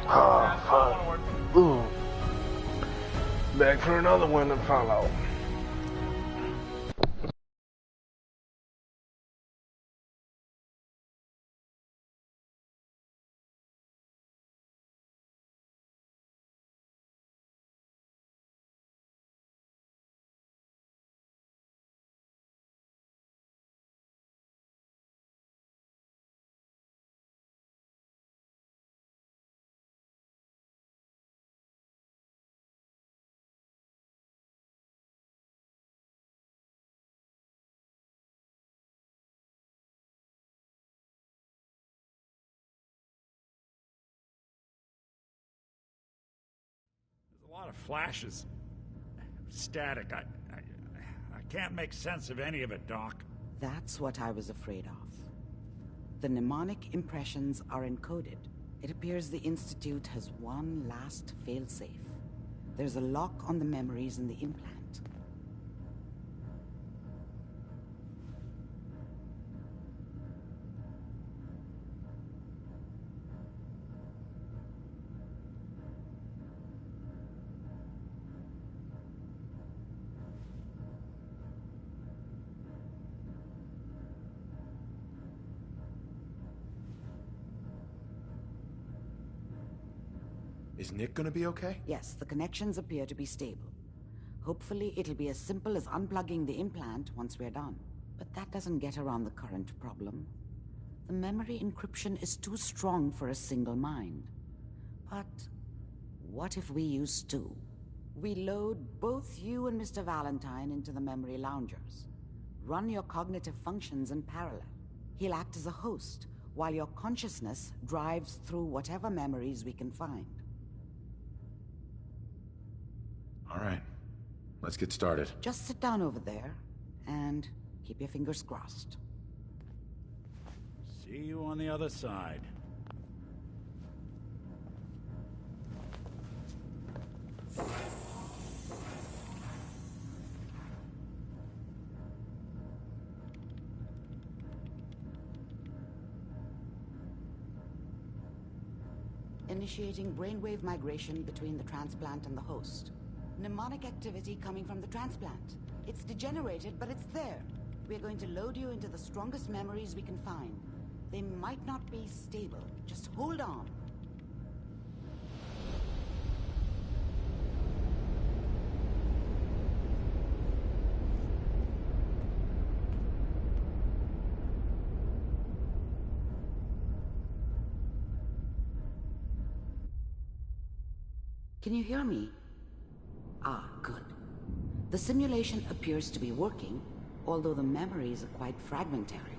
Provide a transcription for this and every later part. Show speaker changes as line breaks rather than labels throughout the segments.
fuck. Ooh. Back for another one to Fallout.
A lot of flashes. Static. I can't make sense of any of it, Doc.
That's what I was afraid of. The mnemonic impressions are encoded. It appears the Institute has one last failsafe. There's a lock on the memories in the implant.
Is Nick gonna be okay?
Yes, the connections appear to be stable. Hopefully, it'll be as simple as unplugging the implant once we're done. But that doesn't get around the current problem. The memory encryption is too strong for a single mind. But what if we use two? We load both you and Mr. Valentine into the memory loungers. Run your cognitive functions in parallel. He'll act as a host, while your consciousness drives through whatever memories we can find.
All right, let's get started.
Just sit down over there, and keep your fingers crossed.
See you on the other side.
Initiating brainwave migration between the transplant and the host. Mnemonic activity coming from the transplant. It's degenerated, but it's there. We're going to load you into the strongest memories we can find. They might not be stable. Just hold on. Can you hear me? Ah, good. The simulation appears to be working, although the memories are quite fragmentary.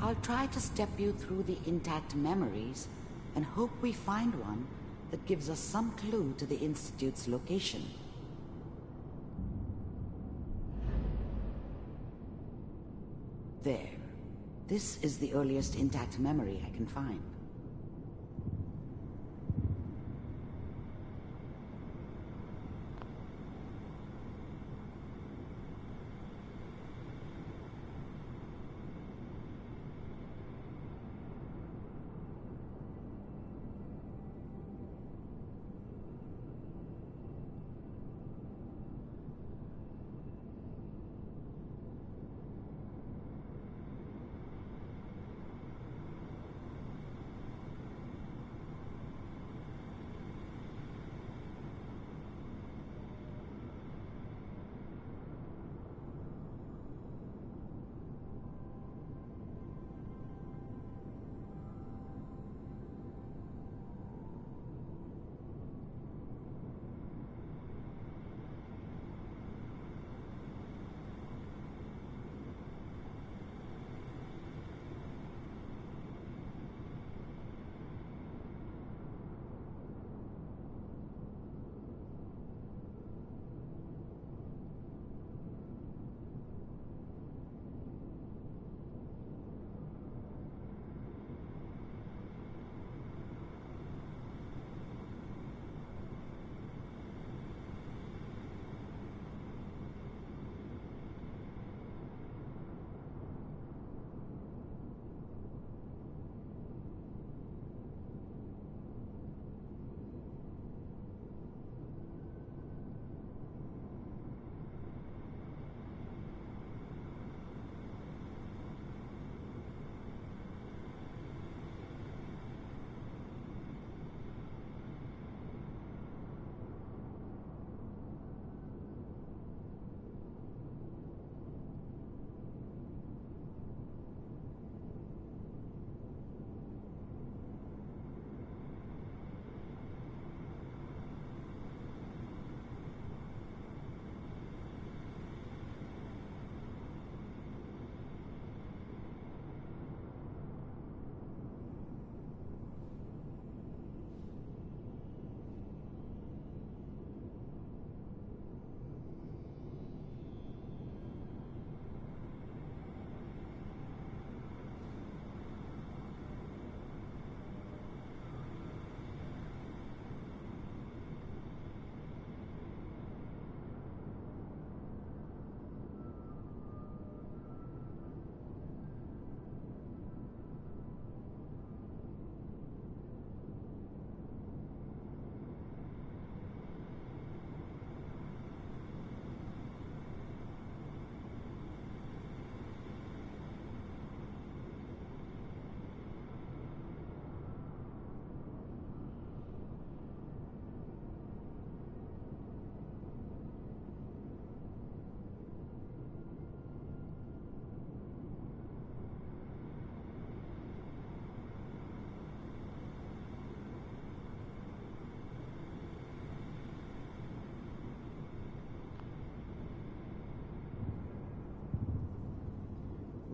I'll try to step you through the intact memories and hope we find one that gives us some clue to the Institute's location. There. This is the earliest intact memory I can find.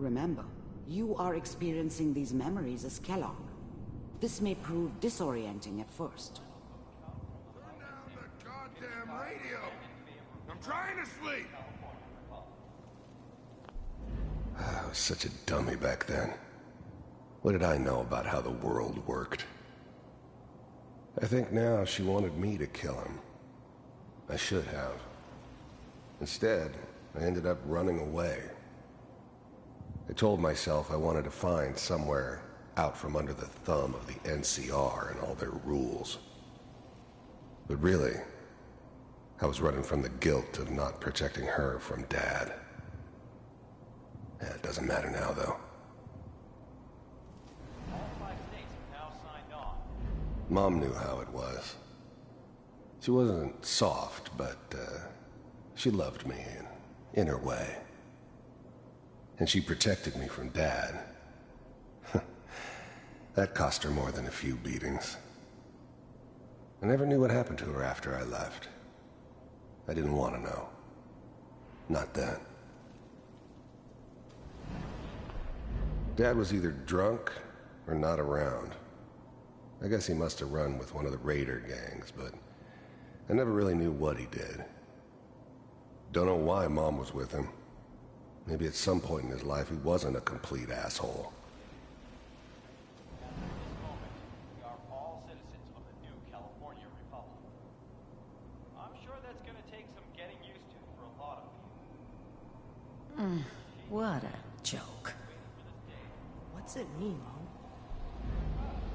Remember, you are experiencing these memories as Kellogg. This may prove disorienting at first.
Turn down the goddamn radio! I'm trying to sleep!
I was such a dummy back then. What did I know about how the world worked? I think now she wanted me to kill him. I should have. Instead, I ended up running away. I told myself I wanted to find somewhere out from under the thumb of the NCR and all their rules. But really, I was running from the guilt of not protecting her from Dad. Yeah, it doesn't matter now, though.
All 5 states have now signed on.
Mom knew how it was. She wasn't soft, but she loved me in her way. And she protected me from Dad. That cost her more than a few beatings. I never knew what happened to her after I left. I didn't want to know. Not then. Dad was either drunk or not around. I guess he must have run with one of the raider gangs, but I never really knew what he did. Don't know why Mom was with him. Maybe at some point in his life he wasn't a complete asshole.
At this moment, we are all citizens of the new California Republic. I'm sure that's going to take some getting used to for a lot of people.
What a joke. What's it mean, Mom?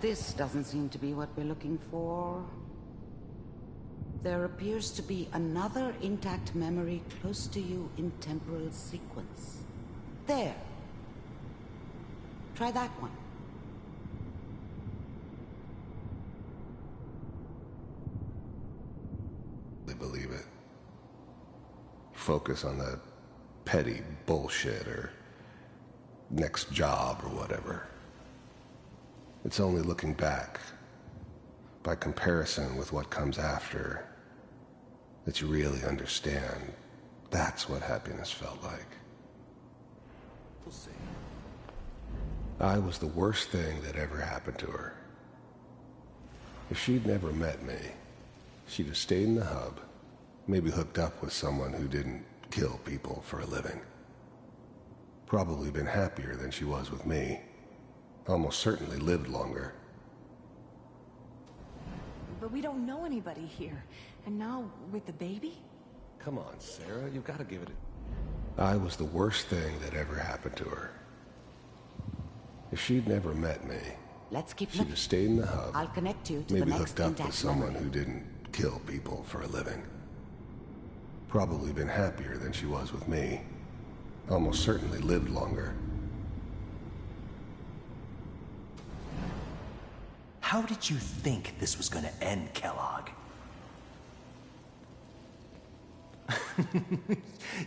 This doesn't seem to be what we're looking for. There appears to be another intact memory close to you in temporal sequence. There. Try that one.
They believe it. Focus on the petty bullshit or next job or whatever. It's only looking back, by comparison with what comes after, that you really understand that's what happiness felt like.
We'll see.
I was the worst thing that ever happened to her. If she'd never met me, she'd have stayed in the hub, maybe hooked up with someone who didn't kill people for a living. Probably been happier than she was with me. Almost certainly lived longer.
But we don't know anybody here. And now, with the baby?
Come on, Sarah, you've got to give it a... I was the worst thing that ever happened to her. If she'd never met me,
Let's keep
she'd
looking.
have stayed in the hub,
I'll connect you to
maybe
the next
hooked up with
intact
someone
memory.
who didn't kill people for a living. Probably been happier than she was with me. Almost certainly lived longer.
How did you think this was gonna end, Kellogg?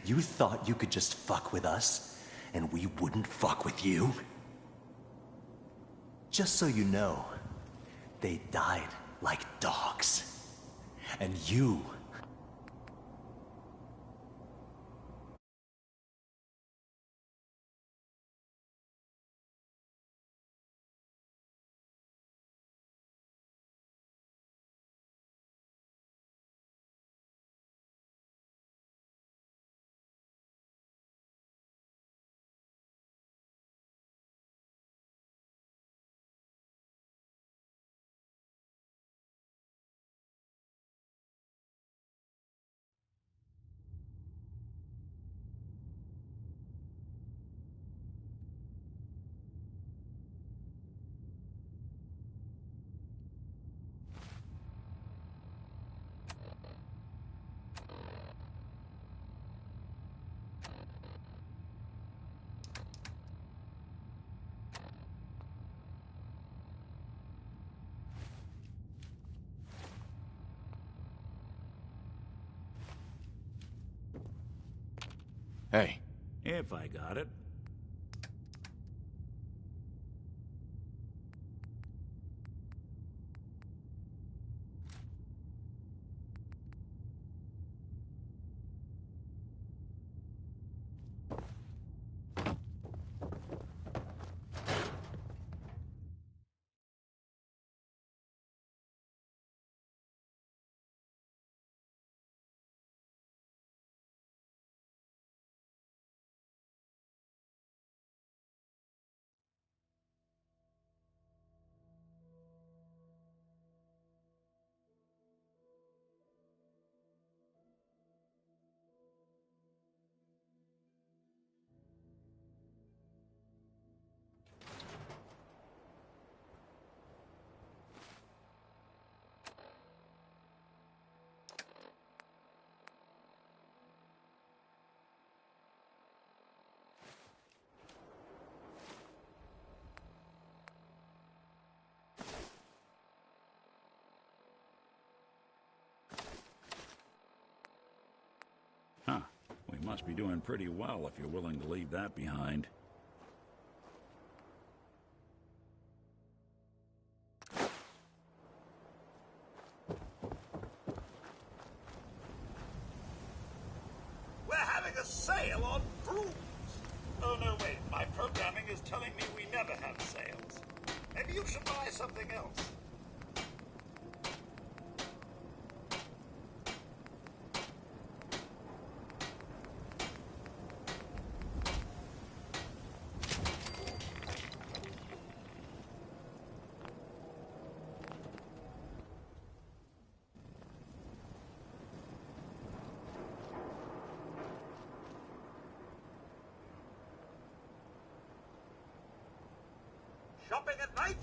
You thought you could just fuck with us, and we wouldn't fuck with you? Just so you know, they died like dogs. And you...
Hey,
If I got it. must be doing pretty well if you're willing to leave that behind.
We're having a sale on brooms. Oh, no, wait. My programming is telling me we never have sales. Maybe you should buy something else. Shopping at night?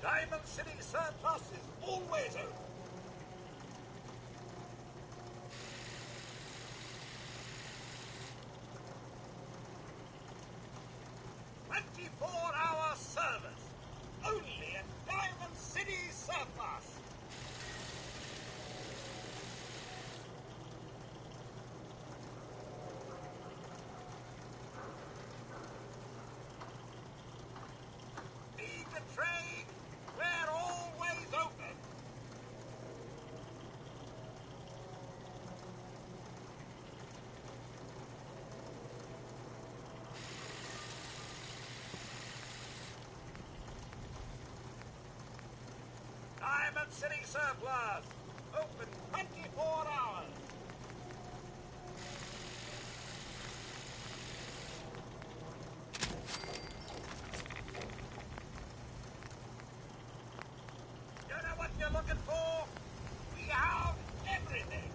Diamond City Surplus is always open. "24-hour service. Only at Diamond City Surplus." Need to trade? We're always open. Diamond City Surplus. Open 24 hours. You know what you're looking for? We have everything.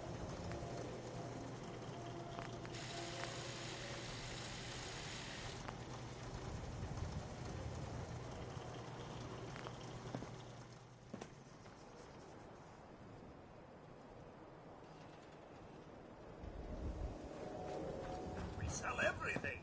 We sell everything.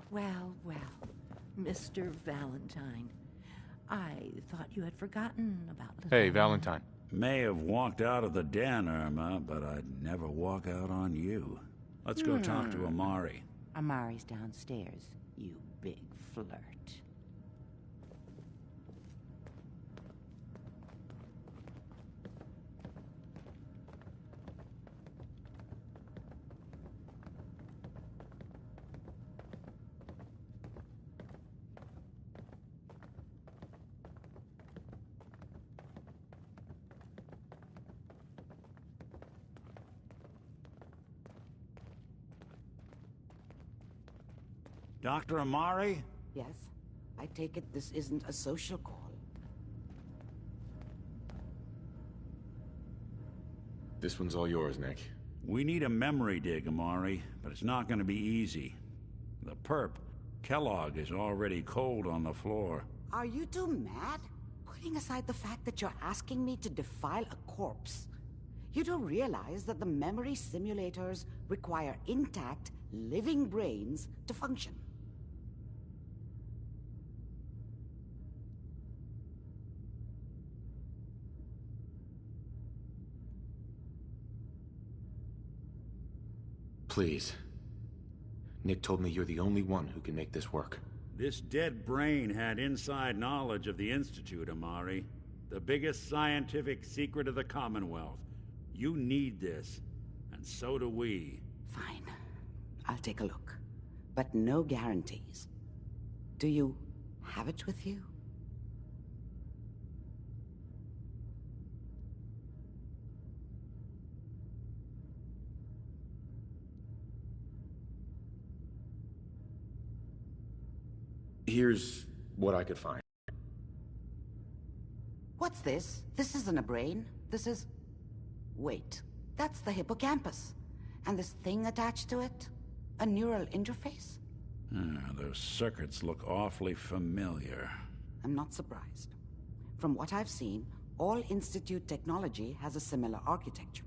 Well, well, Mr. Valentine. I thought you had forgotten about little...
Hey, Valentine.
May have walked out of the den, Irma, but I'd never walk out on you. Let's go talk to Amari.
Amari's downstairs, you big flirt.
Dr. Amari?
Yes? I take it this isn't a social call.
This one's all yours, Nick.
We need a memory dig, Amari, but it's not going to be easy. The perp, Kellogg, is already cold on the floor.
Are you two mad? Putting aside the fact that you're asking me to defile a corpse, you don't realize that the memory simulators require intact, living brains to function.
Please. Nick told me you're the only one who can make this work.
This dead brain had inside knowledge of the Institute, Amari. The biggest scientific secret of the Commonwealth. You need this, and so do we.
Fine. I'll take a look. But no guarantees. Do you have it with you?
Here's what I could find.
What's this? This isn't a brain. This is... Wait. That's the hippocampus. And this thing attached to it? A neural interface?
Those circuits look awfully familiar.
I'm not surprised. From what I've seen, all Institute technology has a similar architecture.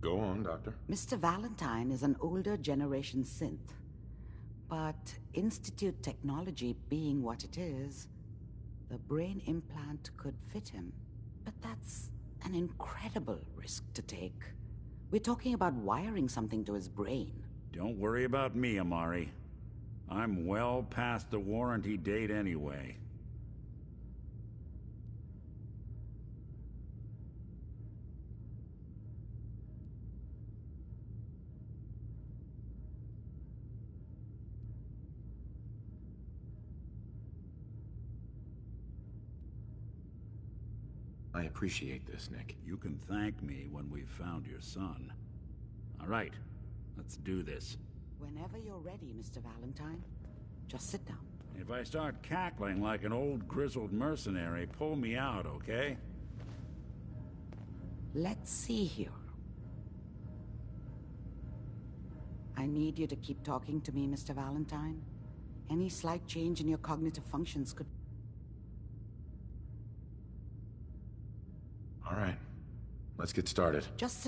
Go on, Doctor.
Mr. Valentine is an older generation synth. But Institute technology being what it is, the brain implant could fit him. But that's an incredible risk to take. We're talking about wiring something to his brain.
Don't worry about me, Amari. I'm well past the warranty date anyway.
I appreciate this, Nick.
You can thank me when we've found your son. All right, let's do this.
Whenever you're ready, Mr. Valentine. Just sit down.
If I start cackling like an old grizzled mercenary, pull me out, okay?
Let's see here. I need you to keep talking to me, Mr. Valentine. Any slight change in your cognitive functions could...
All right. Let's get started.
Just sit